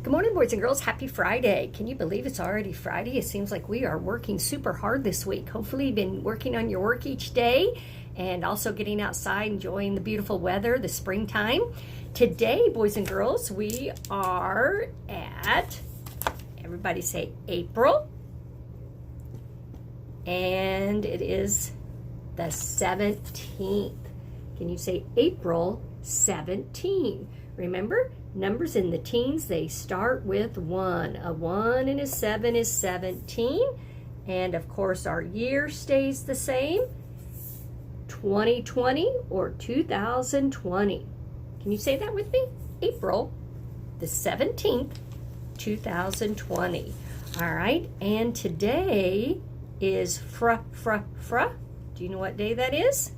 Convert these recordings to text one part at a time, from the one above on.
Good morning, boys and girls. Happy Friday. Can you believe it's already Friday? It seems like we are working super hard this week. Hopefully you've been working on your work each day and also getting outside, enjoying the beautiful weather, the springtime. Today, boys and girls, we are at, everybody say April, and it is the 17th. Can you say April 17? Remember, numbers in the teens, they start with 1. A 1 and a 7 is 17. And of course, our year stays the same, 2020 or 2020. Can you say that with me? April the 17th, 2020. All right, and today is Fr. Do you know what day that is?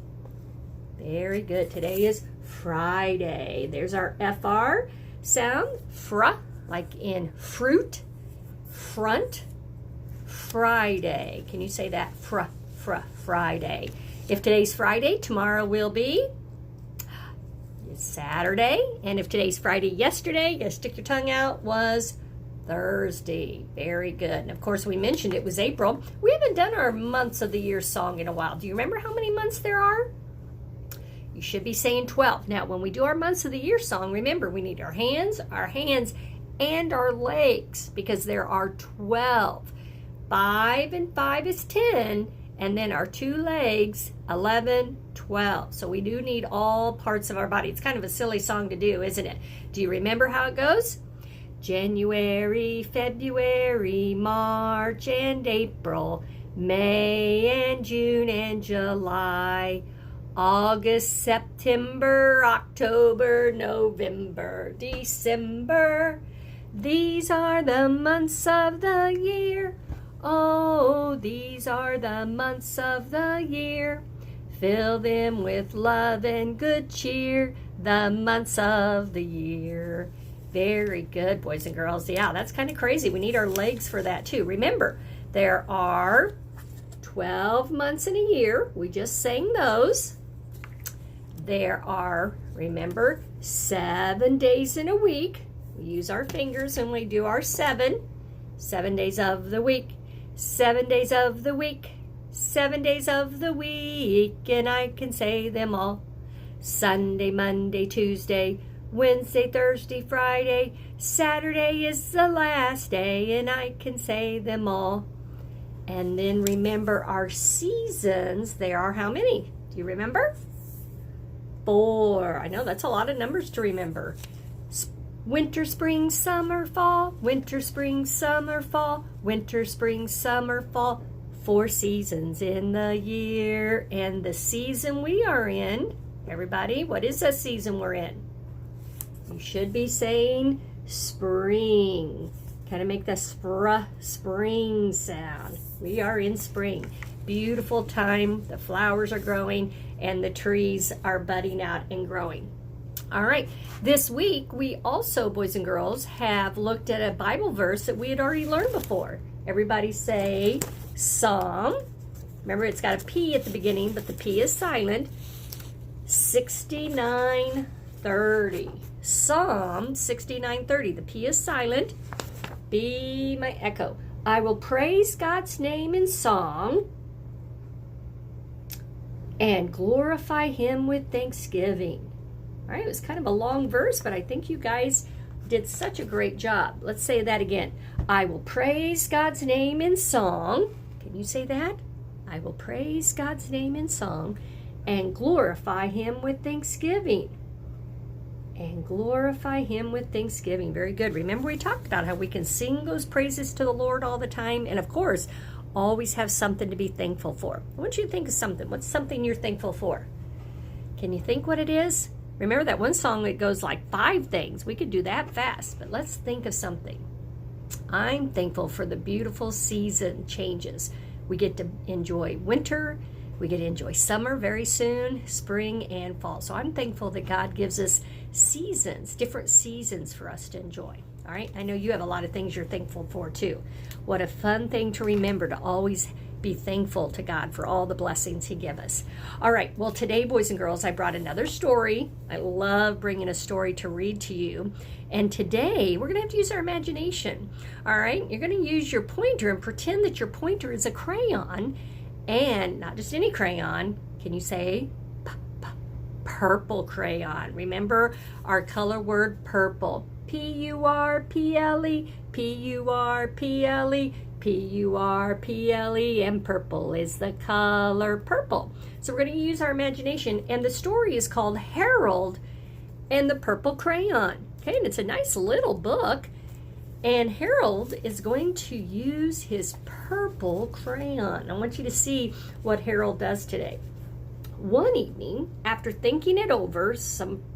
Very good. Today is Friday. There's our FR sound, fr, like in fruit, front, Friday. Can you say that? Friday. If today's Friday, tomorrow will be Saturday. And if today's Friday, yesterday, you gotta stick your tongue out, was Thursday. Very good. And of course, we mentioned it was April. We haven't done our months of the year song in a while. Do you remember how many months there are? You should be saying 12. Now, when we do our months of the year song, remember, we need our hands, and our legs, because there are 12. 5 and 5 is 10, and then our 2 legs, 11, 12. So we do need all parts of our body. It's kind of a silly song to do, isn't it? Do you remember how it goes? January, February, March, and April, May, and June, and July, August, September, October, November, December. These are the months of the year. Oh, these are the months of the year. Fill them with love and good cheer. The months of the year. Very good, boys and girls. Yeah, that's kind of crazy. We need our legs for that too. Remember, there are 12 months in a year. We just sang those. There are, remember, 7 days in a week. We use our fingers and we do our 7. 7 days of the week. 7 days of the week. 7 days of the week. And I can say them all. Sunday, Monday, Tuesday, Wednesday, Thursday, Friday. Saturday is the last day and I can say them all. And then remember our seasons. There are how many? Do you remember? 4. I know that's a lot of numbers to remember. Winter, spring, summer, fall. Winter, spring, summer, fall. Winter, spring, summer, fall. 4 seasons in the year. And the season we are in, everybody, what is the season we're in? You should be saying spring. Kind of make the spring sound. We are in spring. Beautiful time. The flowers are growing and the trees are budding out and growing. All right, this week we also, boys and girls, have looked at a Bible verse that we had already learned before. Everybody say Psalm. Remember, it's got a P at the beginning, but the P is silent. 69:30. Psalm 69:30. The P is silent. Be my echo. I will praise God's name in song and glorify him with thanksgiving. All right, it was kind of a long verse, but I think you guys did such a great job. Let's say that again. I will praise God's name in song. Can you say that? I will praise God's name in song and glorify him with thanksgiving. And glorify him with thanksgiving. Very good. Remember, we talked about how we can sing those praises to the Lord all the time. And of course, always have something to be thankful for. I want you to think of something. What's something you're thankful for? Can you think what it is? Remember that one song that goes like 5 things. We could do that fast, but let's think of something. I'm thankful for the beautiful season changes. We get to enjoy winter. We get to enjoy summer very soon, spring and fall. So I'm thankful that God gives us seasons, different seasons for us to enjoy. All right, I know you have a lot of things you're thankful for too. What a fun thing to remember, to always be thankful to God for all the blessings he gives us. All right, well, today, boys and girls, I brought another story. I love bringing a story to read to you. And today, we're going to have to use our imagination. All right, you're going to use your pointer and pretend that your pointer is a crayon, and not just any crayon. Can you say purple crayon? Remember our color word purple. P-U-R-P-L-E, P-U-R-P-L-E, P-U-R-P-L-E, and purple is the color purple. So we're going to use our imagination, and the story is called Harold and the Purple Crayon. Okay, and it's a nice little book, and Harold is going to use his purple crayon. I want you to see what Harold does today. One evening, after thinking it over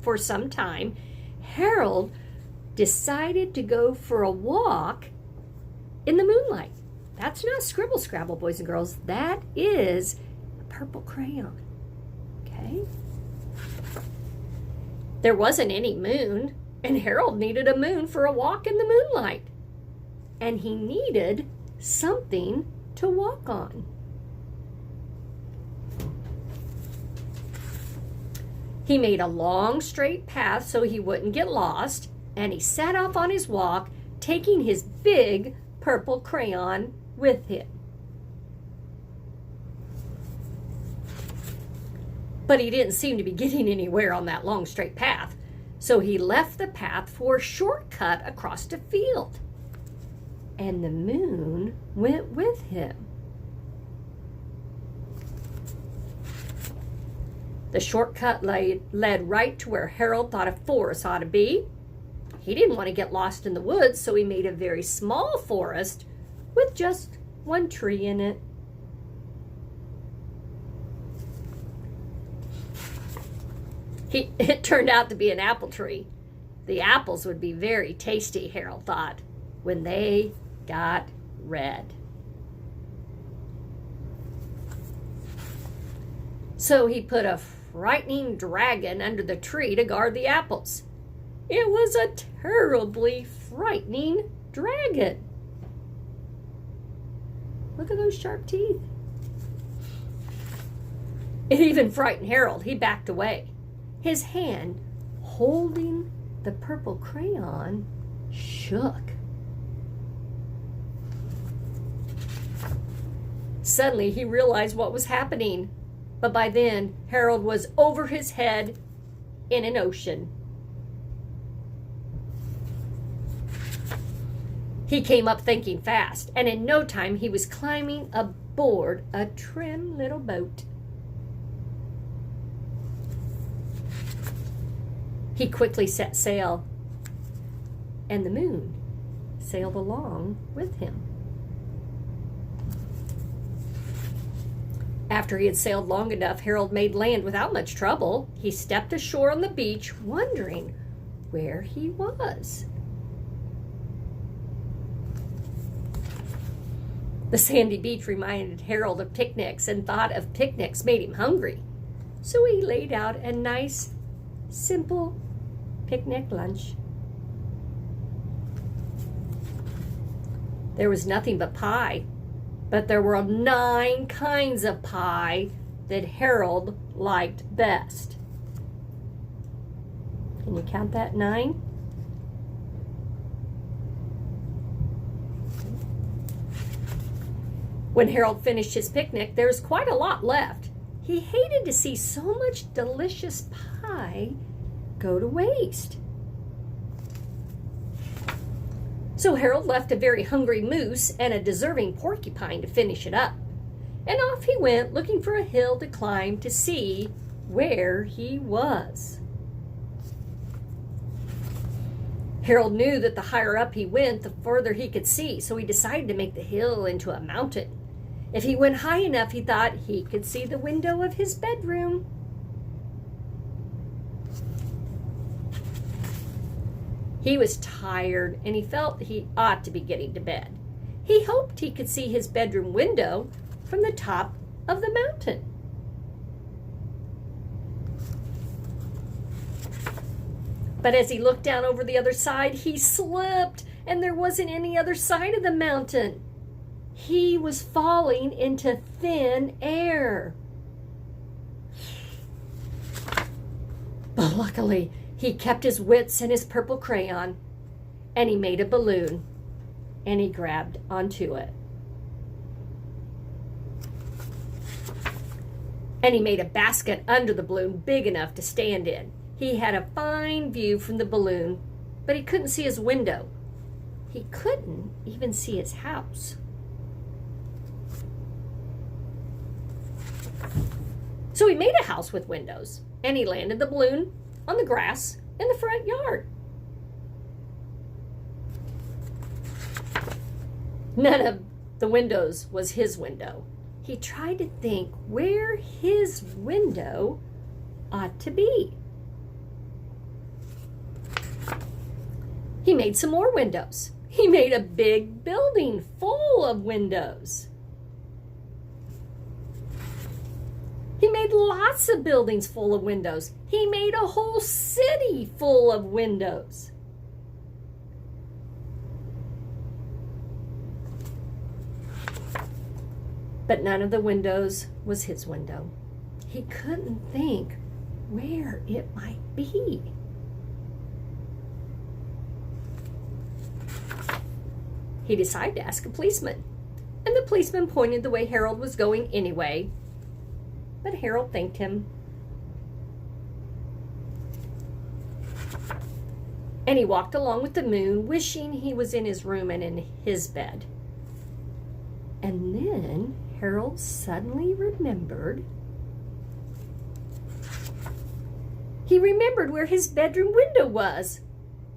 for some time, Harold decided to go for a walk in the moonlight. That's not scribble scrabble, boys and girls. That is a purple crayon. Okay? There wasn't any moon, and Harold needed a moon for a walk in the moonlight. And he needed something to walk on. He made a long straight path so he wouldn't get lost, and he set off on his walk, taking his big purple crayon with him. But he didn't seem to be getting anywhere on that long straight path, so he left the path for a shortcut across the field. And the moon went with him. The shortcut led right to where Harold thought a forest ought to be. He didn't want to get lost in the woods, so he made a very small forest with just one tree in it. It turned out to be an apple tree. The apples would be very tasty, Harold thought, when they got red. So he put a frightening dragon under the tree to guard the apples. It was a terribly frightening dragon. Look at those sharp teeth. It even frightened Harold. He backed away. His hand, holding the purple crayon, shook. Suddenly, he realized what was happening. But by then, Harold was over his head in an ocean. He came up thinking fast, and in no time he was climbing aboard a trim little boat. He quickly set sail, and the moon sailed along with him. After he had sailed long enough, Harold made land without much trouble. He stepped ashore on the beach, wondering where he was. The sandy beach reminded Harold of picnics, and thought of picnics made him hungry. So he laid out a nice, simple picnic lunch. There was nothing but pie, but there were 9 kinds of pie that Harold liked best. Can you count that 9? When Harold finished his picnic, there was quite a lot left. He hated to see so much delicious pie go to waste. So Harold left a very hungry moose and a deserving porcupine to finish it up. And off he went, looking for a hill to climb to see where he was. Harold knew that the higher up he went, the further he could see, so he decided to make the hill into a mountain. If he went high enough, he thought he could see the window of his bedroom. He was tired, and he felt he ought to be getting to bed. He hoped he could see his bedroom window from the top of the mountain. But as he looked down over the other side, he slipped, and there wasn't any other side of the mountain. He was falling into thin air. But luckily, he kept his wits and his purple crayon, and he made a balloon, and he grabbed onto it. And he made a basket under the balloon big enough to stand in. He had a fine view from the balloon, but he couldn't see his window. He couldn't even see his house. So he made a house with windows, and he landed the balloon on the grass in the front yard. None of the windows was his window. He tried to think where his window ought to be. He made some more windows. He made a big building full of windows. He made lots of buildings full of windows. He made a whole city full of windows. But none of the windows was his window. He couldn't think where it might be. He decided to ask a policeman, and the policeman pointed the way Harold was going anyway, but Harold thanked him. And he walked along with the moon, wishing he was in his room and in his bed. And then Harold suddenly remembered. He remembered where his bedroom window was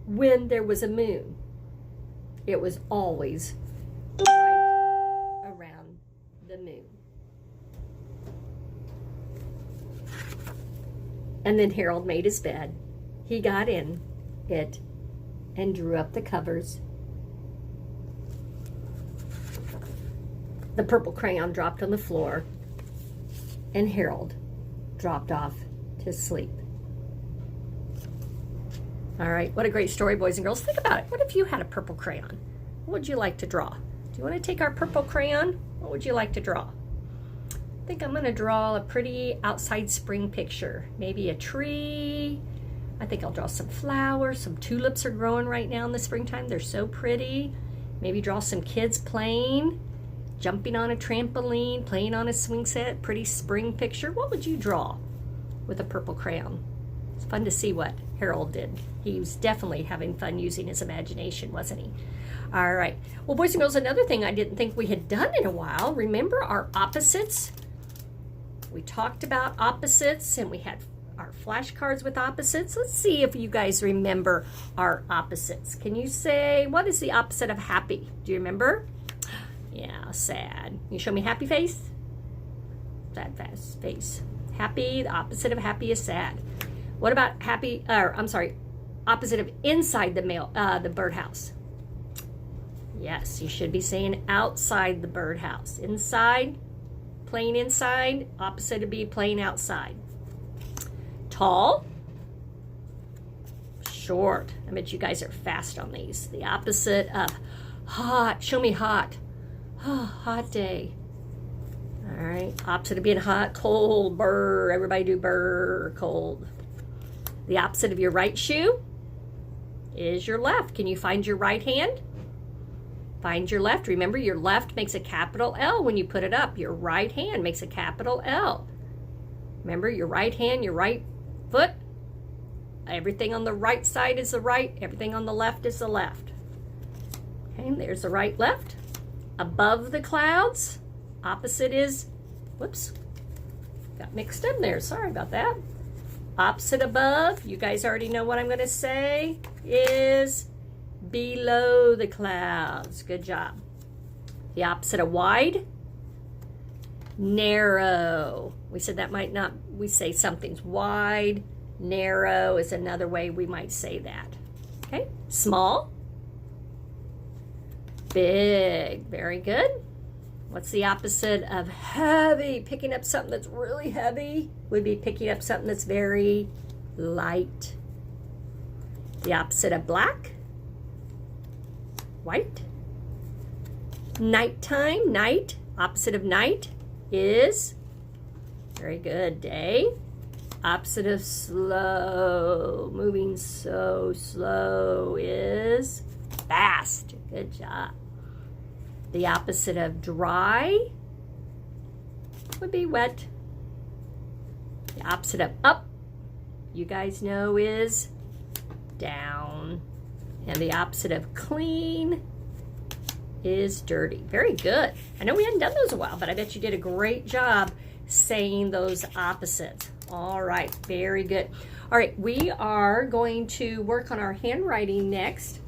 when there was a moon. It was always right around the moon. And then Harold made his bed. He got in it and drew up the covers. The purple crayon dropped on the floor, and Harold dropped off to sleep. All right, what a great story, boys and girls. Think about it. What if you had a purple crayon? What would you like to draw? Do you want to take our purple crayon? What would you like to draw? I think I'm going to draw a pretty outside spring picture. Maybe a tree. I think I'll draw some flowers. Some tulips are growing right now in the springtime. They're so pretty. Maybe draw some kids playing, jumping on a trampoline, playing on a swing set. Pretty spring picture. What would you draw with a purple crayon? It's fun to see what Harold did. He was definitely having fun using his imagination, wasn't he? All right. Well, boys and girls, another thing I didn't think we had done in a while. Remember our opposites? We talked about opposites, and we had our flashcards with opposites. Let's see if you guys remember our opposites. Can you say, what is the opposite of happy? Do you remember? Yeah, sad. You show me happy face? Sad face. Happy, the opposite of happy is sad. What about happy, opposite of inside the birdhouse? Yes, you should be saying outside the birdhouse. Inside, playing inside, opposite would be playing outside. Tall, short. I bet you guys are fast on these. The opposite of hot. Show me hot. Oh, hot day. All right, opposite of being hot, cold, burr. Everybody do burr, cold. The opposite of your right shoe is your left. Can you find your right hand? Find your left. Remember, your left makes a capital L when you put it up. Your right hand makes a capital L. Remember, your right hand, your right foot. Everything on the right side is the right. Everything on the left is the left. Okay, there's the right, left. Above the clouds, opposite is, whoops, got mixed in there. Sorry about that. Opposite above, you guys already know what I'm going to say, is below the clouds. Good job. The opposite of wide, narrow. We said that might not, we say something's wide, narrow is another way we might say that. Okay, small, big. Very good. What's the opposite of heavy? Picking up something that's really heavy would be picking up something that's very light. The opposite of black, white. Nighttime, night, opposite of night is, very good, day. Opposite of slow, moving so slow is fast. Good job. The opposite of dry would be wet. The opposite of up, you guys know, is down. And the opposite of clean is dirty. Very good. I know we hadn't done those in a while, but I bet you did a great job saying those opposites. All right, very good. All right, we are going to work on our handwriting next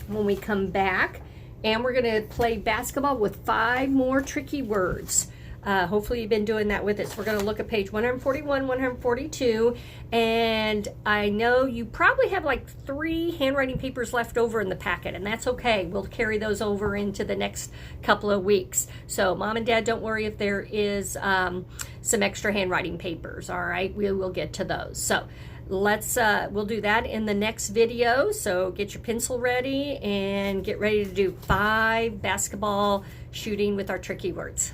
when we come back, and we're going to play basketball with 5 more tricky words. Hopefully you've been doing that with us. We're going to look at page 141, 142, and I know you probably have like 3 handwriting papers left over in the packet, and that's okay. We'll carry those over into the next couple of weeks. So Mom and Dad, don't worry if there is some extra handwriting papers, all right? We will get to those. So we'll do that in the next video. So get your pencil ready and get ready to do 5 basketball shooting with our tricky words.